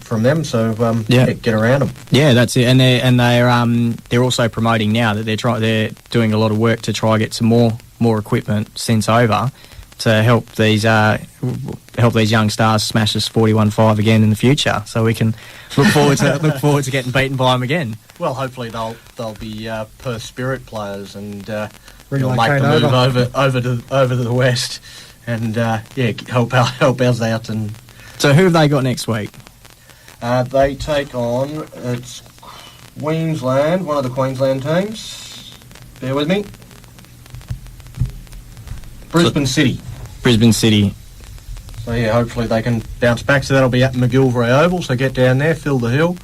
from them. So get around them. Yeah, that's it. And they're also promoting now that they're doing a lot of work to try and get some more equipment sent over to help these young stars smash this 41-5 again in the future. So we can look forward to getting beaten by them again. Well, hopefully they'll be Perth Spirit players and make Relocate the move over to the west and help ours out. And so who have they got next week? They take on Queensland, one of the Queensland teams. Bear with me. Brisbane City. So yeah, hopefully they can bounce back. So that'll be at McGilvray Oval. So get down there, fill the hill,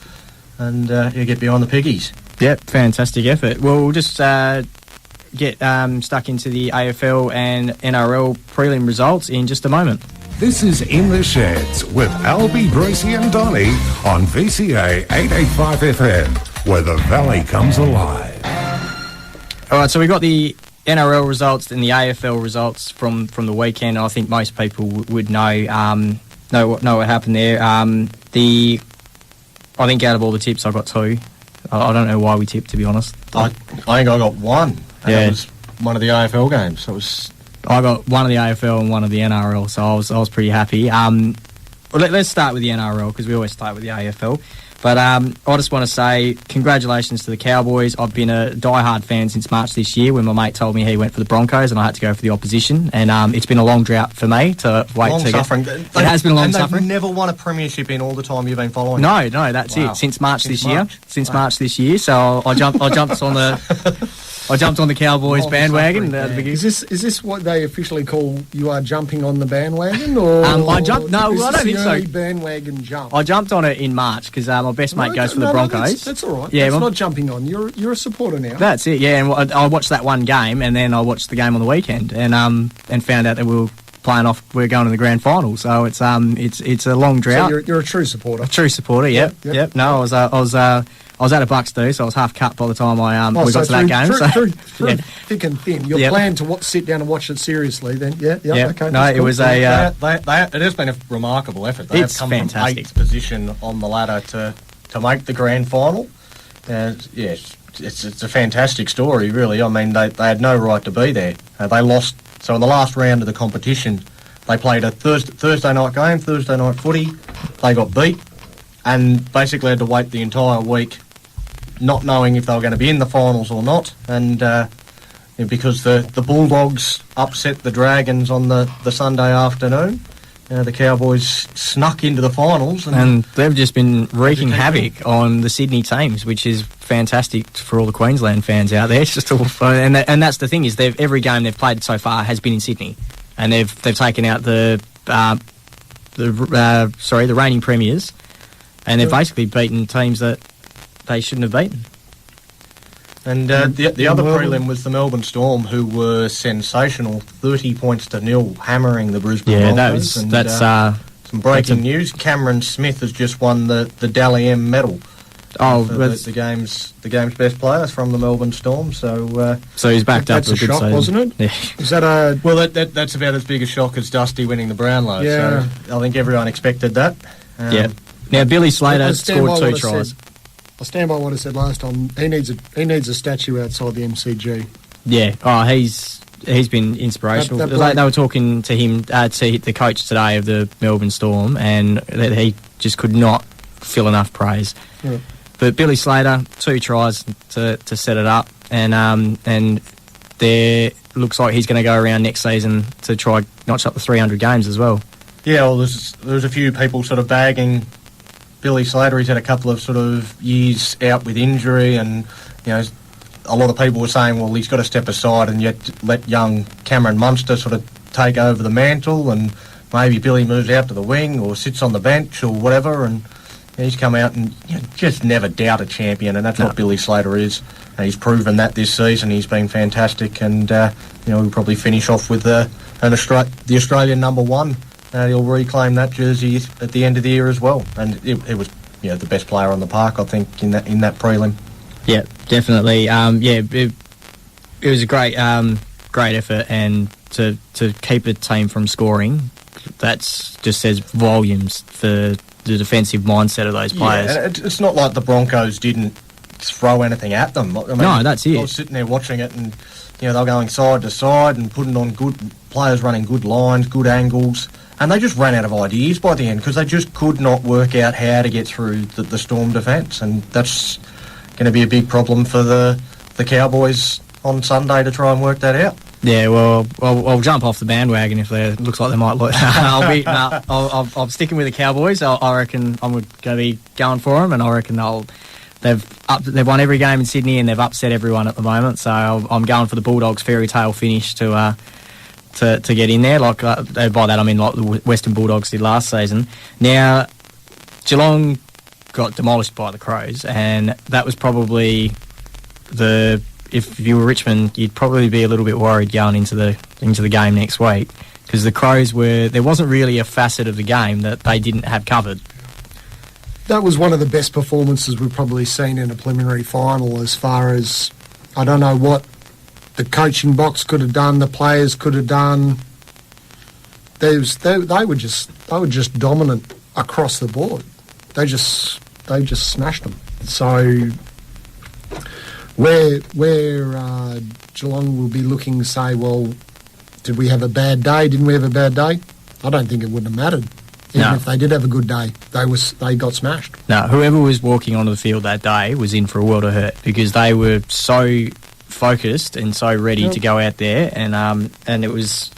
and get behind the piggies. Yep, fantastic effort. Well, we'll just get stuck into the AFL and NRL prelim results in just a moment. This is In the Sheds with Albie, Brucey and Donny on VCA 885 FM, where the valley comes alive. All right, so we got the NRL results and the AFL results from the weekend. I think most people would know what happened there. I think out of all the tips, I got 2. I don't know why we tipped, to be honest. I think I got 1. And it was one of the AFL games. So I got one of the AFL and one of the NRL, so I was pretty happy. Let's start with the NRL because we always start with the AFL. But I just want to say congratulations to the Cowboys. I've been a diehard fan since March this year when my mate told me he went for the Broncos and I had to go for the opposition. And it's been a long drought for me to wait to suffering. It has been long suffering. They've never won a premiership in all the time you've been following. No, that's it. Since March this year. March this year. So I jumped on the Cowboys bandwagon. Is this what they officially call you are jumping on the bandwagon? Or I jumped. No, I don't think so. Bandwagon jump. I jumped on it in March because my best mate goes for the Broncos. That's all right. Yeah, that's not jumping on. You're a supporter now. That's it. Yeah, and I watched that one game, and then I watched the game on the weekend, and found out that we're going to the grand final. So it's a long drought. So you're a true supporter. A true supporter. Yep. No, I was at a Bucks too, so I was half cut by the time we got to that game. Through thick and thin. Your plan to sit down and watch it seriously then? Yeah. Okay. No, it was a... it has been a remarkable effort. They have come fantastic. from 8th position on the ladder to make the grand final. It's a fantastic story, really. I mean, they had no right to be there. They lost... So in the last round of the competition, they played a Thursday night game, Thursday night footy. They got beat and basically had to wait the entire week not knowing if they were going to be in the finals or not, and because the Bulldogs upset the Dragons on the Sunday afternoon, the Cowboys snuck into the finals. And they've just been wreaking havoc on the Sydney teams, which is fantastic for all the Queensland fans out there. It's just all fun. And that's the thing is every game they've played so far has been in Sydney, and they've taken out the reigning premiers, and they've basically beaten teams that they shouldn't have beaten. And the other prelim was the Melbourne Storm, who were sensational, 30 points to 0, hammering the Brisbane Broncos. That's some breaking news. Cameron Smith has just won the Dally M medal. The game's best player from the Melbourne Storm. So he's backed up. That's a shock, wasn't it? Yeah. Is that a... Well, that's about as big a shock as Dusty winning the Brownlow. Yeah. So I think everyone expected that. Now Billy Slater scored 2 tries. I stand by what I said last time. He needs a statue outside the MCG. Yeah. Oh, he's been inspirational. They were talking to him, to the coach today of the Melbourne Storm, and that he just could not fill enough praise. Yeah. But Billy Slater, 2 tries to set it up, and there looks like he's going to go around next season to try notch up the 300 games as well. Yeah. Well, there's a few people sort of bagging Billy Slater. He's had a couple of sort of years out with injury, and a lot of people were saying, well, he's got to step aside and yet let young Cameron Munster sort of take over the mantle, and maybe Billy moves out to the wing or sits on the bench or whatever. And he's come out and just never doubt a champion, and that's what Billy Slater is. And he's proven that this season. He's been fantastic, and we'll probably finish off with the Australian number 1. He'll reclaim that jersey at the end of the year as well. And it was the best player on the park, I think, in that prelim. Yeah, definitely. It was a great effort, and to keep a team from scoring, that's just says volumes for the defensive mindset of those players. Yeah, and it's not like the Broncos didn't throw anything at them. I mean, no, that's it. I was sitting there watching it, and they were going side to side and putting on good players, running good lines, good angles, and they just ran out of ideas by the end because they just could not work out how to get through the Storm defence, and that's going to be a big problem for the Cowboys on Sunday to try and work that out. Yeah, well, I'll jump off the bandwagon if it looks like they might look. I'm sticking with the Cowboys. I reckon I'm going to be going for them, and I reckon they've won every game in Sydney and they've upset everyone at the moment. So I'm going for the Bulldogs' fairy tale finish to get in there. Like by that I mean like the Western Bulldogs did last season. Now Geelong got demolished by the Crows, and that was probably if you were Richmond, you'd probably be a little bit worried going into the game next week, because the Crows there wasn't really a facet of the game that they didn't have covered. That was one of the best performances we've probably seen in a preliminary final, as far as, I don't know what the coaching box could have done, the players could have done. They were just dominant across the board. They just smashed them. So where Geelong will be looking to say, well, did we have a bad day? Didn't we have a bad day? I don't think it would have mattered. Even if they did have a good day, they got smashed. No, whoever was walking onto the field that day was in for a world of hurt, because they were so focused and so ready to go out there, and it was.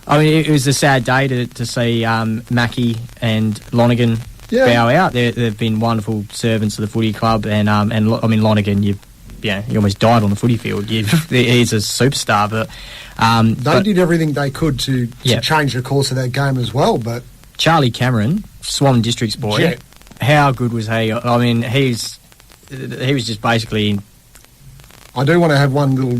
I mean, it was a sad day to see Mackie and Lonergan bow out. They've been wonderful servants of the footy club, and I mean Lonergan, he almost died on the footy field. He's a superstar, but they did everything they could to change the course of that game as well. But Charlie Cameron, Swan District's boy, how good was he? I mean, he was just basically. I do want to have one little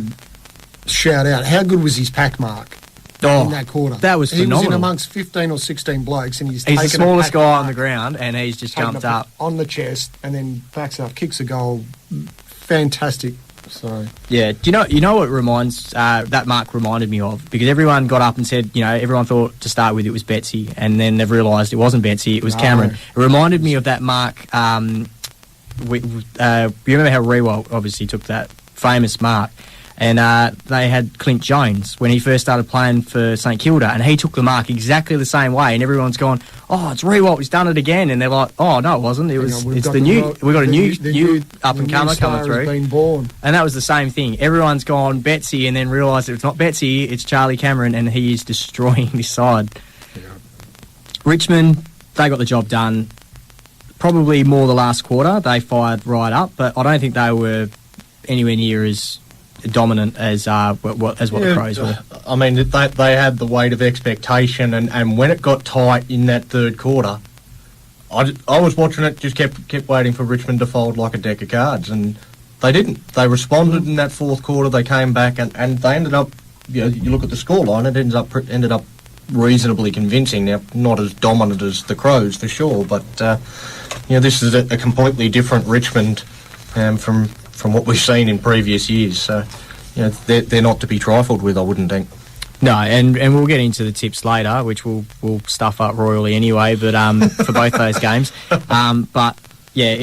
shout out. How good was his pack mark in that quarter? That was phenomenal. He was in amongst 15 or 16 blokes, and he's the smallest guy on the ground, and he's just jumped up on the chest and then backs up, kicks a goal. Fantastic. So yeah, do you know what reminds that mark reminded me of? Because everyone got up and said, everyone thought to start with it was Betsy, and then they've realised it wasn't Betsy, it was Cameron. It reminded me of that mark. You remember how Rewalt obviously took that famous mark, and they had Clint Jones when he first started playing for St Kilda, and he took the mark exactly the same way, and everyone's gone, oh, it's Rewalt, he's done it again, and they're like, oh no, it wasn't. We got a new up and comer coming through, been born. And that was the same thing. Everyone's gone Betsy, and then realised it's not Betsy, it's Charlie Cameron, and he is destroying this side. Yeah. Richmond, they got the job done. Probably more the last quarter, they fired right up, but I don't think they were anywhere near as dominant as what the Crows were. I mean, they had the weight of expectation, and when it got tight in that third quarter, I was watching it, just kept waiting for Richmond to fold like a deck of cards, and they didn't. They responded in that fourth quarter. They came back, and they ended up. You look at the scoreline, it ended up reasonably convincing. Now, not as dominant as the Crows for sure, but this is a completely different Richmond from what we've seen in previous years. So, they're not to be trifled with, I wouldn't think. No, and we'll get into the tips later, which we'll stuff up royally anyway. But for both those games, but yeah,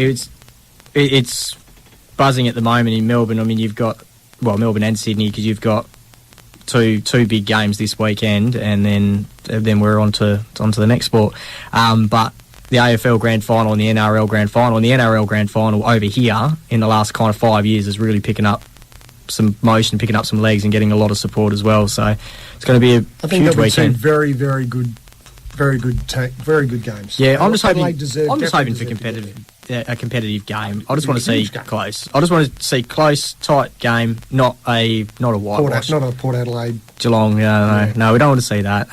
it's buzzing at the moment in Melbourne. I mean, you've got Melbourne and Sydney, because you've got two big games this weekend, and then we're on to the next sport. But the AFL Grand Final and the NRL Grand Final. And the NRL Grand Final over here in the last kind of 5 years is really picking up some motion, picking up some legs, and getting a lot of support as well. So it's going to be I think huge weekend. Two very, very good games. Yeah, I'm just hoping for a competitive game. I just want to see close. I just want to see close, tight game, not a whitewash. Not a Port Adelaide. Geelong. No, we don't want to see that.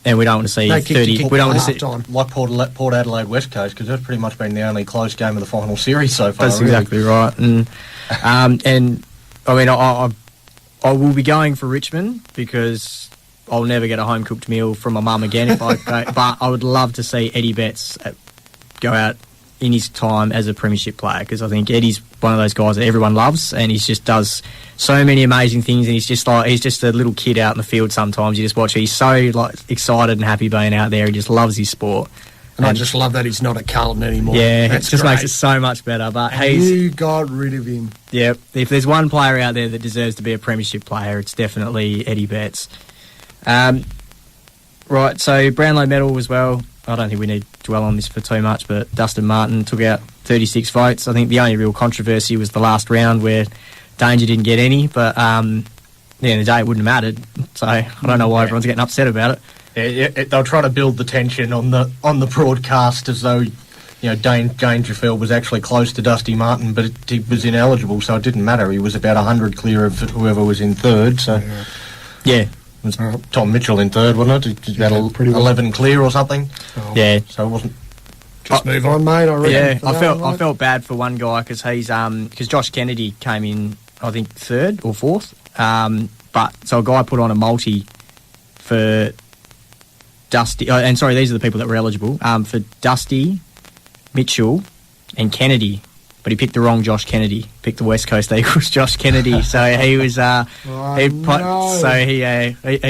And we don't want to see 30. We don't want to see like Port Adelaide West Coast, because that's pretty much been the only close game of the final series so far. That's exactly right. And I mean, I will be going for Richmond, because I'll never get a home cooked meal from my mum again if I go. But I would love to see Eddie Betts go out in his time as a premiership player, because I think Eddie's one of those guys that everyone loves, and he just does so many amazing things, and he's just a little kid out in the field sometimes. You just watch, he's so excited and happy being out there. He just loves his sport, And I just love that he's not at Carlton anymore. Yeah, That's it just great. makes it so much better. But You got rid of him. Yep. If there's one player out there that deserves to be a premiership player, it's definitely Eddie Betts. Right, so Brownlow medal as well. I don't think we need to dwell on this for too much, but Dustin Martin took out 36 votes. I think the only real controversy was the last round where Danger didn't get any, but at the end of the day, it wouldn't have mattered. So I don't know why everyone's getting upset about it. They'll try to build the tension on the broadcast as though Dangerfield was actually close to Dusty Martin, but he was ineligible, so it didn't matter. He was about 100 clear of whoever was in third. So yeah, it was Tom Mitchell in third, wasn't it? He had pretty 11 clear or something. Yeah, so it wasn't. Just move on, mate. I felt bad for one guy because because Josh Kennedy came in, I think, third or fourth. But so a guy put on a multi for Dusty, and sorry, these are the people that were eligible, for Dusty, Mitchell and Kennedy, but he picked the wrong Josh Kennedy. Picked the West Coast Eagles Josh Kennedy, so he was he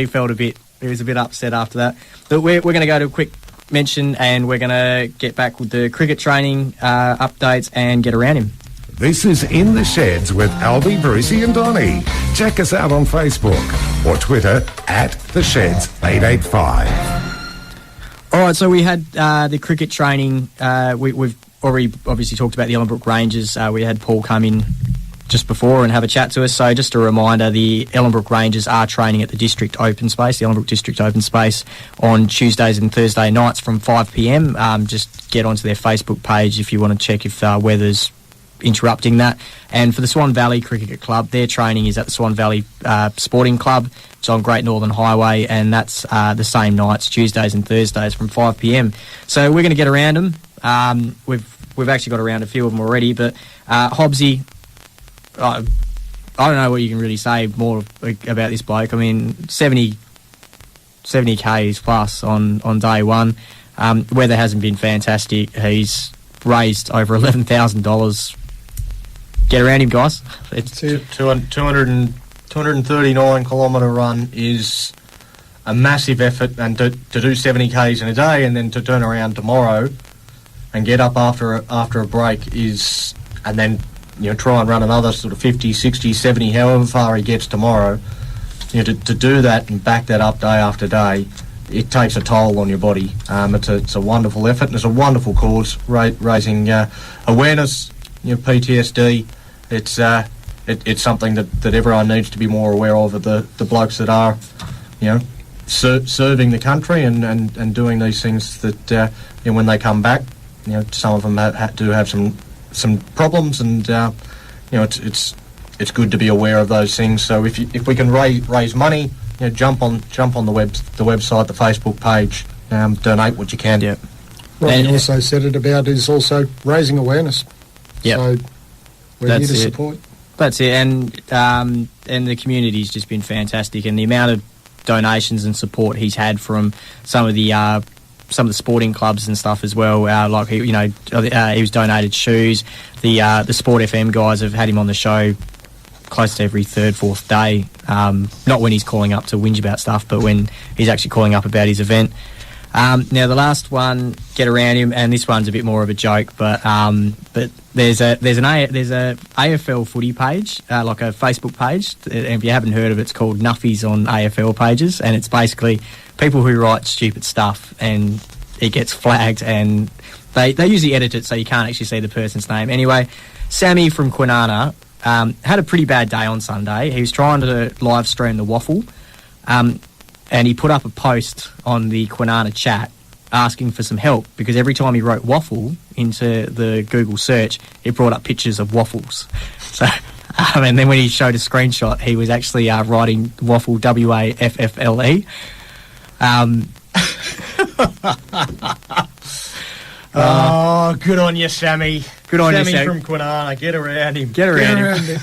felt he was a bit upset after that. But we're going to go to a quick mention, and we're going to get back with the cricket training updates and get around him. This is In the Sheds with Albie, Brucey and Donny. Check us out on Facebook or Twitter @TheSheds885. All right, so we had the cricket training. We've already obviously talked about the Ellenbrook Rangers. We had Paul come in just before and have a chat to us. So just a reminder, the Ellenbrook Rangers are training at the District Open Space, the Ellenbrook District Open Space, on Tuesdays and Thursday nights from 5 p.m. Just get onto their Facebook page if you want to check if weather's interrupting that. And for the Swan Valley Cricket Club, their training is at the Swan Valley Sporting Club. It's on Great Northern Highway, and that's the same nights, Tuesdays and Thursdays from 5 p.m. So we're going to get around them. We've actually got around a few of them already, but Hobbsy, I don't know what you can really say more about this bloke. I mean, 70 Ks plus on day one. Weather hasn't been fantastic. He's raised over $11,000. Get around him, guys. It's 239 kilometre run is a massive effort, and to do 70 Ks in a day and then to turn around tomorrow and get up after a break is, and then try and run another sort of 50, 60, 70, however far he gets tomorrow. To do that and back that up day after day, it takes a toll on your body. It's a wonderful effort, and it's a wonderful cause, raising awareness, PTSD. It's something that everyone needs to be more aware of the blokes that are, serving the country and doing these things that, when they come back, some of them do have some problems, and it's good to be aware of those things. So if we can raise money, jump on the website, the Facebook page, donate what you can. Yep. Well, you also said it about is also raising awareness. Yeah. So we're here to support. That's it, and the community's just been fantastic, and the amount of donations and support he's had from some of the sporting clubs and stuff as well. Like he was donated shoes. The Sport FM guys have had him on the show close to every third, fourth day. Not when he's calling up to whinge about stuff, but when he's actually calling up about his event. Now the last one, get around him, and this one's a bit more of a joke, but there's a AFL footy page, like a Facebook page, and if you haven't heard of it, it's called Nuffies on AFL pages, and it's basically people who write stupid stuff, and it gets flagged, and they usually edit it so you can't actually see the person's name. Anyway, Sammy from Kwinana had a pretty bad day on Sunday. He was trying to live stream the waffle, and he put up a post on the Kwinana chat asking for some help, because every time he wrote waffle into the Google search, it brought up pictures of waffles. So, and then when he showed a screenshot, he was actually writing waffle, WAFFLE. Good on you, Sammy. Good on you, Sammy Sammy from Kwinana. Get around him. Get around him.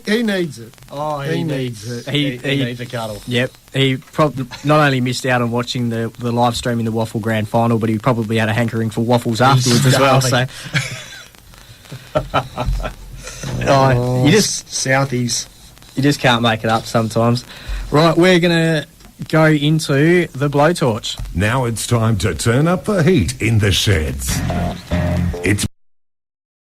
He needs it. Oh, he needs it. He needs a cuddle. Yep. He probably not only missed out on watching the live stream in the Waffle Grand Final, but he probably had a hankering for waffles afterwards as well. So, you just Southies. You just can't make it up sometimes. Right, we're going to go into the blowtorch. Now it's time to turn up the heat in the sheds. It's